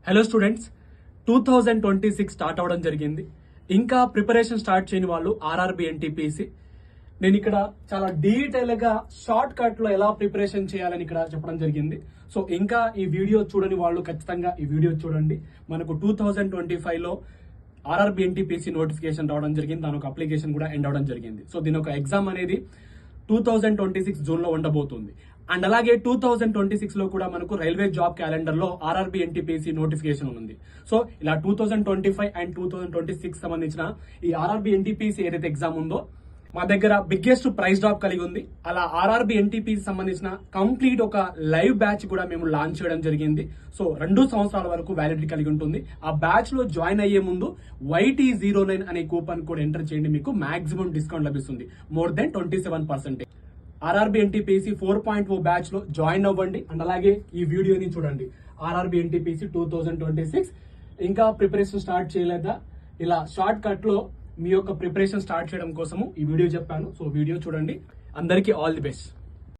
Hello students, 2026 start అవడం జరిగింది. ఇంకా ప్రిపరేషన్ స్టార్ట్ చేయని వాళ్ళు ఆర్ఆర్బి ఎన్టీపీసీ. నేను ఇక్కడ చాలా డీటెయిల్ గా షార్ట్ కట్ లో ఎలా ప్రిపరేషన్ చేయాలని ఇక్కడ చెప్పడం జరిగింది. సో ఇంకా ఈ వీడియో చూడని వాళ్ళు ఖచ్చితంగా ఈ వీడియో చూడండి. మనకు 2025 లో ఆర్ఆర్బి ఎన్టీపీసీ నోటిఫికేషన్ రావడం జరిగింది. దాని ఒక అప్లికేషన్ కూడా ఎండ్ అవడం జరిగింది. సో దీని ఒక ఎగ్జామ్ అనేది 2026 జూన్ లో ఉండబోతుంది. అండ్ అలాగే 2026 లో కూడా మనకు రైల్వే జాబ్ క్యాలెండర్ లో ఆర్ఆర్బి ఎన్టీపీసీ నోటిఫికేషన్ ఉంది. సో ఇలా 2025 అండ్ 2026 సంబంధించిన ఈ ఆర్ఆర్బి ఎన్టీపీసీ ఏదైతే ఎగ్జామ్ ఉందో మా దగ్గర బిగ్గెస్ట్ ప్రైస్ డ్రాప్ కలిగి ఉంది. అలా ఆర్ఆర్బి ఎన్టీపీసీ సంబంధించిన కంప్లీట్ ఒక లైవ్ బ్యాచ్ కూడా మేము లాంచ్ చేయడం జరిగింది. సో 2 సంవత్సరాల వరకు వ్యాలిడిటీ కలిగి ఉంటుంది. ఆ బ్యాచ్ లో జాయిన్ అయ్యే ముందు YT09 అనే కూపన్ కోడ్ ఎంటర్ చేయండి, మీకు మాక్సిమం డిస్కౌంట్ లభిస్తుంది, more than 27%. RRB NTPC 4.0 batch లో జాయిన్ అవ్వండి. అండ్ అలాగే ఈ వీడియోని చూడండి. ఆర్ఆర్బి ఎన్టీపీసీ 2026 ఇంకా ప్రిపరేషన్ స్టార్ట్ చేయలేదా? ఇలా షార్ట్ కట్ లో మీ యొక్క ప్రిపరేషన్ స్టార్ట్ చేయడం కోసము ఈ వీడియో చెప్పాను. సో వీడియో చూడండి. అందరికీ ఆల్ ది బెస్ట్.